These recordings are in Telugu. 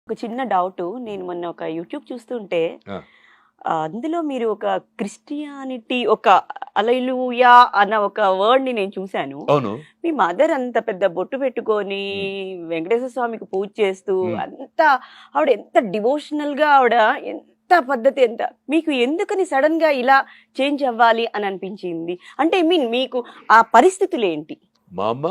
ఒక చిన్న డౌటు. నేను మొన్న ఒక యూట్యూబ్ చూస్తుంటే ఆ! అందులో మీరు ఒక క్రిస్టియానిటీ ఒక హల్లెలూయా అన్న ఒక వర్డ్‌ని నేను చూసాను. అవును. మీ మదర్ అంత పెద్ద బొట్టు పెట్టుకొని హ్మ్. వెంకటేశ్వర స్వామికి పూజ చేస్తూ హ్మ్. ఆవిడ ఎంత డివోషనల్‌గా ఎంత పద్ధతి ఎంత మీకు ఎందుకని సడెన్‌గా ఇలా చేంజ్ అవ్వాలి అని అనిపించింది? అంటే ఐ మీన్ మీకు ఆ పరిస్థితులేంటి? మా అమ్మ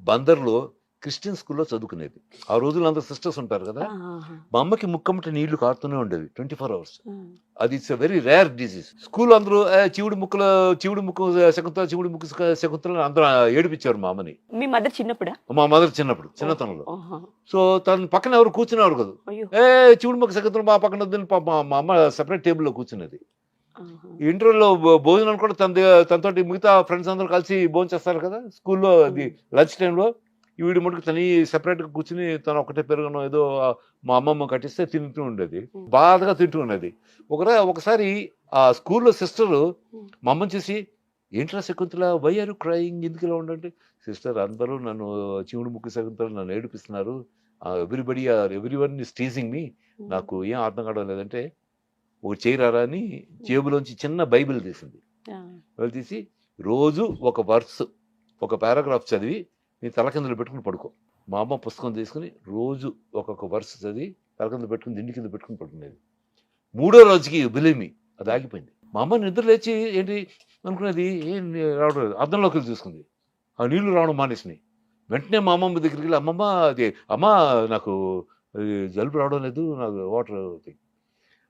బందర్‌లో క్రిస్టియన్ స్కూల్‌లో చదువుకునేది. ఆ రోజుల్లో అందరూ సిస్టర్స్ ఉంటారు కదా! ఆహాహా! మా అమ్మకి ముక్కమ్మట నీళ్లు కారుతూనే ఉండేవి 24 అవర్స్. హ్మ్. అది it's a very rare disease. స్కూల్‌లో అందరూ శివుడి ముక్కు శకుంతల, శివుడి ముక్కు శకుంతల అని అందరూ ఏడిపించారు మా అమ్మని. మీ మదర్ చిన్నప్పుడా? మా మదర్ చిన్నప్పుడు, ఓహ్! చిన్నతనంలో. ఆహా! సో, తన పక్కన ఎవరు కూర్చునేవారు కాదు. అయ్యో! శివుడి ముక్కు శకుంతల మా పక్కన వద్దని పాపం మా అమ్మ సెపరేట్ టేబుల్‌లో కూర్చునేది. ఆహా! ఇంటర్వెల్‌లో భోజనం కూడా తనతోటి మిగతా ఫ్రెండ్స్ అందరూ కలిసి భోంచేస్తారు కదా! స్కూల్‌లో అది హ్మ్. లంచ్ టైమ్‌లో. ఈవిడ మటుకు తని సెపరేట్‌గా కూర్చొని తను ఒకటే పెరుగన్నో ఏదో మా అమ్మమ్మ కట్టిస్తే తింటూ ఉండేది. హ్మ్. బాధగా తింటూ ఉన్నది. ఒకసారి ఆ స్కూల్‌లో సిస్టరు హ్మ్. మా అమ్మని చూసి, "ఏంట్రా Shakuntala why are you crying ఎందుకిలా ఉండంటే?" "సిస్టర్ అందరూ నన్ను శివుడి ముక్కు శకుంతల నన్ను ఏడిపిస్తున్నారు. Everyone is teasing me. Hmm. నాకు ఏం అర్థం కావడం లేదంటే" ఒకటి చేయరారా అని జేబులోంచి చిన్న బైబిల్ తీసింది. ఆ! బైబిల్ తీసి రోజు ఒక వర్స్, ఒక పారాగ్రాఫ్ చదివి నీ తలకిందులు పెట్టుకొని పడుకో. మా అమ్మ పుస్తకం తీసుకొని రోజు ఒక్కొక్క వర్స్ చదివి తలకిందులు పెట్టుకొని దిండు కింద పెట్టుకొని పడుకునేది. మూడో రోజుకి బిలీవ్ మీ అది ఆగిపోయింది. మా అమ్మ నిద్ర లేచి ఏంటి అనుకునేది ఏం రావడం లేదు. అద్దంలోకి వెళ్ళి చూసుకుంది. ఆ నీళ్లు రావడం మానేసినాయి. వెంటనే మా అమ్మమ్మ దగ్గరికి వెళ్ళి అమ్మమ్మ అది అమ్మ నాకు జలుబు రావడం లేదు. నాకు వాటర్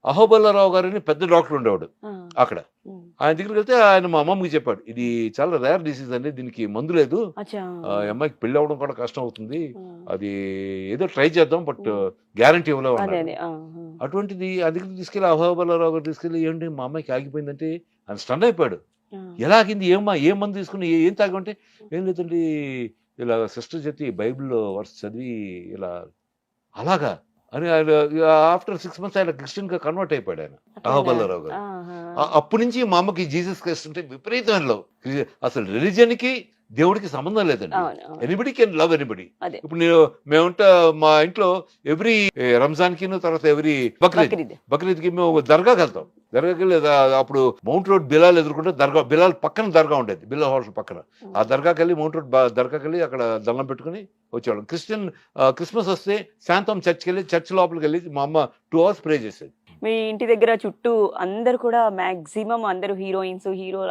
అహోబల్లారావు గారని పెద్ద డాక్టర్ ఉండేవాడు ఆ! అక్కడ. హ్మ్. ఆయన దగ్గరికెళ్తే ఆయన మా అమ్మమ్మకి చెప్పాడు. "ఇది హ్మ్. చాలా రేర్ డిసీజ్ అండి. దీనికి మందు లేదు. అచ్చా! ఈ అమ్మాయికి పెళ్లి అవ్వడం కూడా కష్టం అవుతుంది. ఆ! అది ఏదో ట్రై చేద్దాం. బట్ హ్మ్. గ్యారంటీ ఇవ్వలేము" అదే. అన్నారు. అదే. ఆ! ఆ! అటువంటిది ఆ దగ్గరికి తీసుకెళ్ళి అహోబల్లారావు గారు తీసుకెళ్ళి "ఏంటి మా అమ్మాయికి ఆగిపోయిందంటే" ఆయన స్టన్ అయిపోయాడు. ఆ! "ఎలా ఆగింది? ఏమ్మా ఏం మందు తీసుకుని ఏం తాగావంటే" "ఏం లేదండి ఇలా సిస్టర్ చెప్తే బైబిల్‌లో వర్స్ చదివి ఇలా" "అలాగా?" అని ఆయన ఆఫ్టర్ 6 మంత్స్ ఆయన క్రిస్టియన్‌గా కన్వర్ట్ అయిపోయాడు ఆయన. అట్లాగా. అహోబల్లారావు గారు. ఆహా! అప్పటి నుంచి మా అమ్మకి జీసస్ క్రైస్ట్ అంటే విపరీతమైన లవ్. అసలు రిలిజియన్‌కి, దేవుడికి సంబంధం లేదండి. అవును. అవును. ఎనిబడీ కెన్ లవ్ ఎనిబడీ. అదే. ఇప్పుడు మా ఇంట్లో ఎవ్రీ రంజాన్‌కిను తర్వాత ఎవ్రీ బక్రీద్. బక్రీద్‌కి మేము ఒక దర్గాకెళ్తాం. దర్గాకెళ్ళి అప్పుడు మౌంట్ రోడ్ బిలాల్ ఎదురుకుంటే బిలాల్ పక్కన దర్గా ఉండేది. బిలాల్ హోటల్ పక్కన. హ్మ్. ఆ దర్గాకెళ్ళి మౌంట్ రోడ్ దర్గాకెళ్ళి అక్కడ దండం పెట్టుకొని వచ్చేవాళ్ళం. క్రిస్మస్ వస్తే శాంతం చర్చ్‌కెళ్ళి చర్చ్ లోపలికెళ్ళి మా అమ్మ 2 అవర్స్ ప్రే చేసేది. మీ ఇంటి దగ్గర చుట్టూ అందరూ కూడా మాక్సిమం అందరూ హీరోయిన్స్, హీరోలు